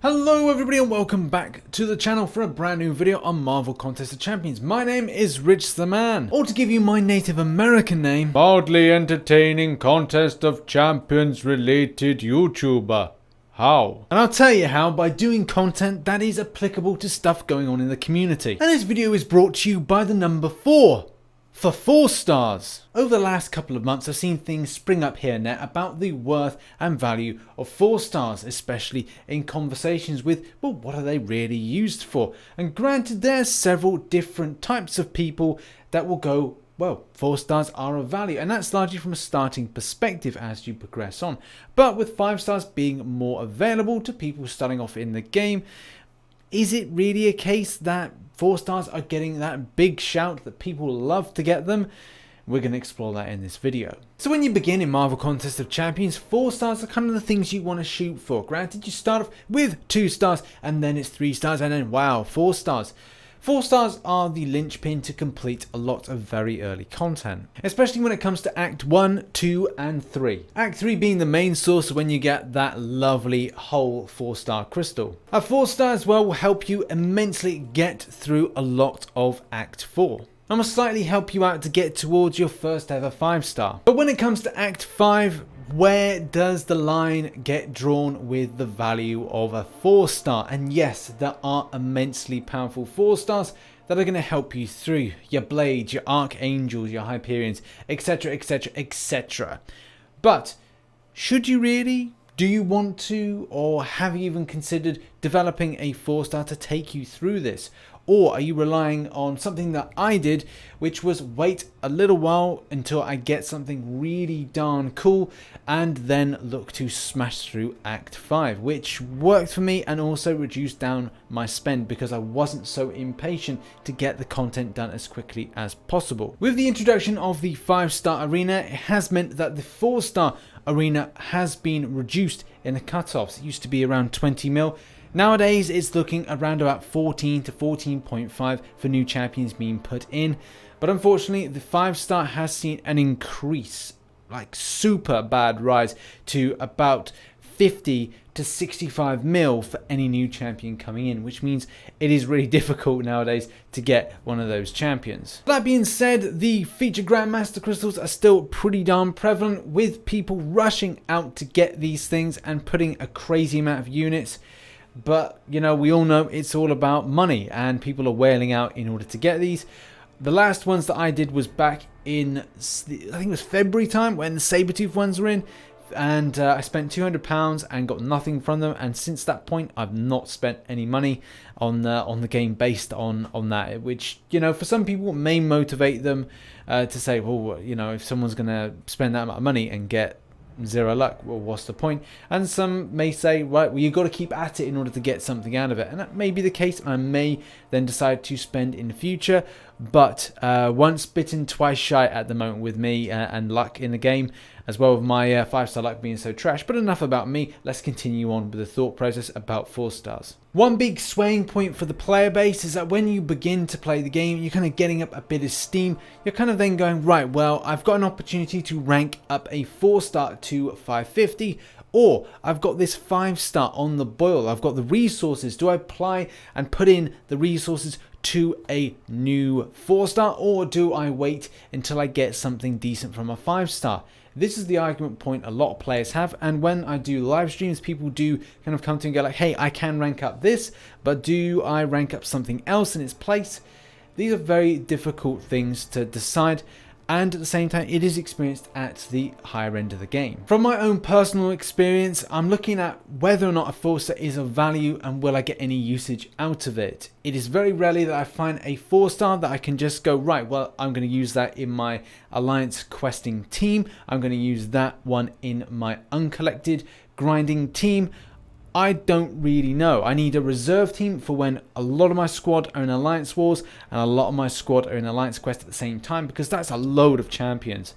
Hello everybody and welcome back to the channel for a brand new video on Marvel Contest of Champions. My name is RichTheMan, or to give you my Native American name, mildly entertaining Contest of Champions related YouTuber. How? And I'll tell you how, by doing content that is applicable to stuff going on in the community. And this video is brought to you by the number 4. For 4 stars. Over the last couple of months I've seen things spring up here and there about the worth and value of 4 stars, especially in conversations with, well, what are they really used for? And granted, there's several different types of people that will go, well, 4 stars are of value, and that's largely from a starting perspective as you progress on. But with 5 stars being more available to people starting off in the game, is it really a case that 4 stars are getting that big shout that people love to get them? We're going to explore that in this video. So when you begin in Marvel Contest of Champions, 4 stars are kind of the things you want to shoot for. Granted, you start off with 2 stars and then it's 3 stars and then wow, 4 stars. 4 stars are the linchpin to complete a lot of very early content, especially when it comes to Act 1, 2 and 3. Act 3 being the main source when you get that lovely whole 4-star crystal. A 4 star as well will help you immensely get through a lot of Act 4. And will slightly help you out to get towards your first ever 5 star. But when it comes to Act 5, where does the line get drawn with the value of a 4 star? And yes, there are immensely powerful 4 stars that are going to help you through your Blades, your Archangels, your Hyperions, etc, etc, etc. But should you really? Do you want to, or have you even considered developing a 4 star to take you through this? Or are you relying on something that I did, which was wait a little while until I get something really darn cool and then look to smash through Act 5, which worked for me and also reduced down my spend because I wasn't so impatient to get the content done as quickly as possible. With the introduction of the 5-star arena, it has meant that the 4-star arena has been reduced in the cutoffs. It used to be around 20 mil. Nowadays, it's looking around about 14 to 14.5 for new champions being put in. But unfortunately, the 5-star has seen an increase, like super bad rise, to about 50 to 65 mil for any new champion coming in, which means it is really difficult nowadays to get one of those champions. That being said, the featured Grandmaster crystals are still pretty darn prevalent, with people rushing out to get these things and putting a crazy amount of units. But, you know, we all know it's all about money and people are wailing out in order to get these. The last ones that I did was back in, I think it was February time when the Sabretooth ones were in. And I spent £200 and got nothing from them. And since that point, I've not spent any money on the game based on that. Which, you know, for some people may motivate them to say, well, you know, if someone's going to spend that amount of money and get 0 luck, well, what's the point? And some may say, right, well, you've got to keep at it in order to get something out of it, and that may be the case. I may then decide to spend in the future, but once bitten, twice shy at the moment with me and luck in the game, as well with my 5-star luck being so trash. But enough about me, let's continue on with the thought process about 4 stars. One big swaying point for the player base is that when you begin to play the game, you're kind of getting up a bit of steam. You're kind of then going, right, well, I've got an opportunity to rank up a 4-star to 550, or I've got this 5-star on the boil. I've got the resources. Do I apply and put in the resources to a new 4-star, or do I wait until I get something decent from a 5-star? This is the argument point a lot of players have, and when I do live streams, people do kind of come to me and go like, hey, I can rank up this, but do I rank up something else in its place? These are very difficult things to decide, and at the same time, it is experienced at the higher end of the game. From my own personal experience, I'm looking at whether or not a 4-star is of value and will I get any usage out of it. It is very rarely that I find a 4-star that I can just go, right, well, I'm going to use that in my Alliance questing team. I'm going to use that one in my uncollected grinding team. I don't really know. I need a reserve team for when a lot of my squad are in Alliance Wars and a lot of my squad are in Alliance Quest at the same time, because that's a load of champions.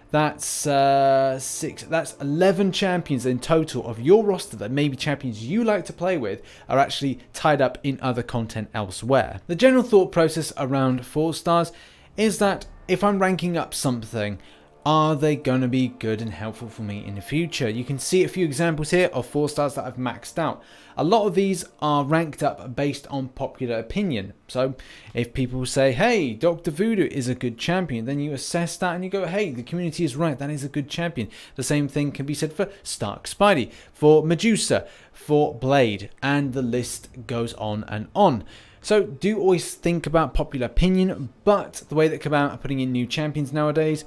That's 11 champions in total of your roster that maybe champions you like to play with are actually tied up in other content elsewhere. The general thought process around 4 stars is that if I'm ranking up something, are they going to be good and helpful for me in the future? You can see a few examples here of 4 stars that I've maxed out. A lot of these are ranked up based on popular opinion. So if people say, hey, Dr. Voodoo is a good champion, then you assess that and you go, hey, the community is right, that is a good champion. The same thing can be said for Stark Spidey, for Medusa, for Blade, and the list goes on and on. So do always think about popular opinion, but the way that Kabam are putting in new champions nowadays,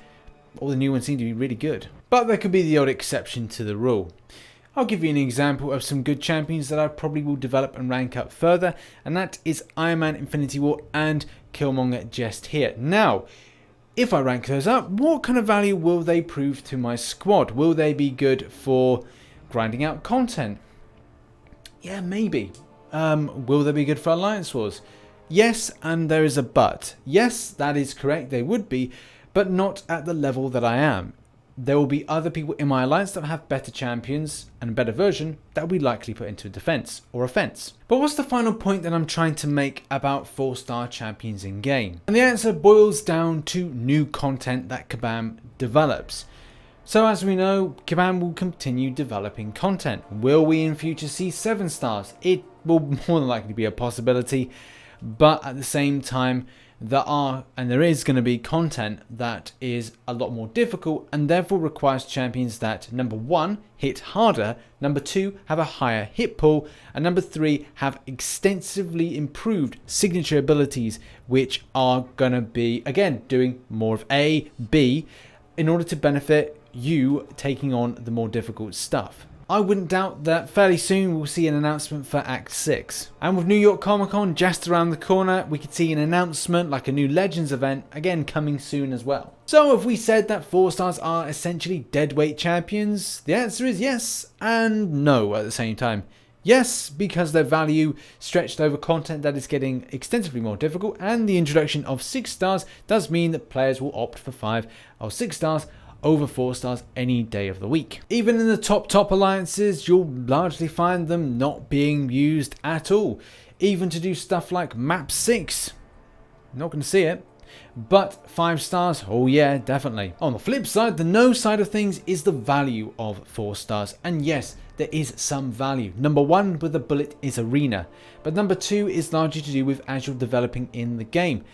all the new ones seem to be really good. But there could be the odd exception to the rule. I'll give you an example of some good champions that I probably will develop and rank up further, and that is Iron Man Infinity War and Killmonger just here. Now, if I rank those up, what kind of value will they prove to my squad? Will they be good for grinding out content? Yeah, maybe. Will they be good for Alliance Wars? Yes, and there is a but. Yes, that is correct, they would be, but not at the level that I am. There will be other people in my alliance that have better champions and a better version that we likely put into defense or offense. But what's the final point that I'm trying to make about 4-star champions in game? And the answer boils down to new content that Kabam develops. So as we know, Kabam will continue developing content. Will we in future see 7 stars? It will more than likely be a possibility, but at the same time, there is going to be content that is a lot more difficult and therefore requires champions that, number 1, hit harder, number 2, have a higher hit pool, and number 3, have extensively improved signature abilities, which are going to be, again, doing more of A, B, in order to benefit you taking on the more difficult stuff. I wouldn't doubt that fairly soon we'll see an announcement for Act 6. And with New York Comic Con just around the corner, we could see an announcement like a new Legends event, again coming soon as well. So if we said that 4 stars are essentially deadweight champions, the answer is yes and no at the same time. Yes, because their value stretched over content that is getting extensively more difficult, and the introduction of 6 stars does mean that players will opt for 5 or 6 stars over 4 stars any day of the week. Even in the top alliances, you'll largely find them not being used at all. Even to do stuff like map 6. Not going to see it. But 5 stars, oh yeah, definitely. On the flip side, the no side of things is the value of 4 stars. And yes, there is some value. Number 1 with a bullet is arena. But number 2 is largely to do with as you're developing in the game.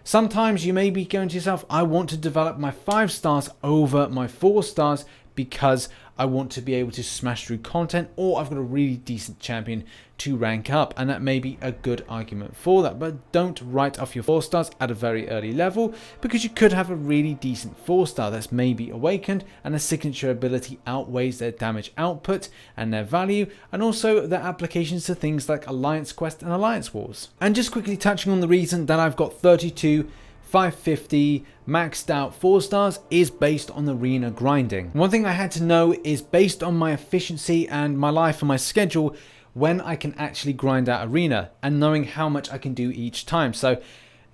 Sometimes you may be going to yourself, I want to develop my 5 stars over my 4 stars because I want to be able to smash through content, or I've got a really decent champion to rank up, and that may be a good argument for that. But don't write off your 4 stars at a very early level, because you could have a really decent 4 star that's maybe awakened and a signature ability outweighs their damage output and their value, and also their applications to things like Alliance Quest and Alliance Wars. And just quickly touching on the reason that I've got 32 550 maxed out 4 stars is based on the arena grinding. One thing I had to know is based on my efficiency and my life and my schedule, when I can actually grind out arena and knowing how much I can do each time. So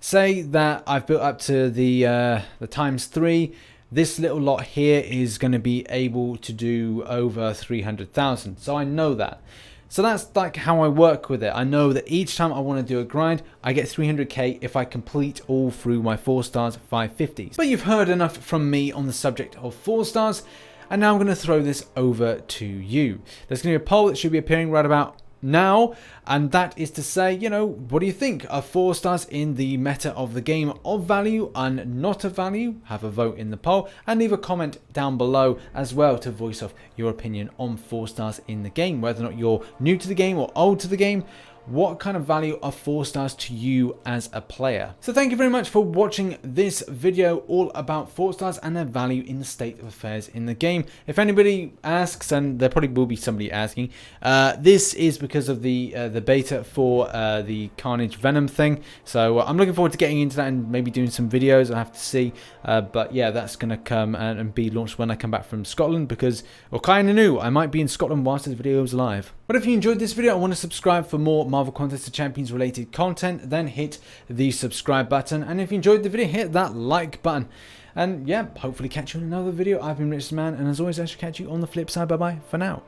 say that I've built up to the ×3, this little lot here is going to be able to do over 300,000. So I know that. So that's like how I work with it. I know that each time I want to do a grind, I get 300k if I complete all through my 4 stars 550s. But you've heard enough from me on the subject of 4 stars, and now I'm going to throw this over to you. There's going to be a poll that should be appearing right about now, and that is to say, you know, what do you think? Are 4 stars in the meta of the game of value and not of value? Have a vote in the poll and leave a comment down below as well to voice off your opinion on 4 stars in the game, whether or not you're new to the game or old to the game. What kind of value are 4 stars to you as a player? So thank you very much for watching this video all about 4 stars and their value in the state of affairs in the game. If anybody asks, and there probably will be somebody asking, this is because of the beta for the Carnage Venom thing. So I'm looking forward to getting into that and maybe doing some videos. I'll have to see. But yeah, that's going to come and be launched when I come back from Scotland, because, or kind of new, I might be in Scotland whilst this video is live. But if you enjoyed this video and want to subscribe for more Marvel Contest of Champions related content, then hit the subscribe button. And if you enjoyed the video, hit that like button. And yeah, hopefully catch you in another video. I've been RichTheMan, and as always, I shall catch you on the flip side. Bye bye for now.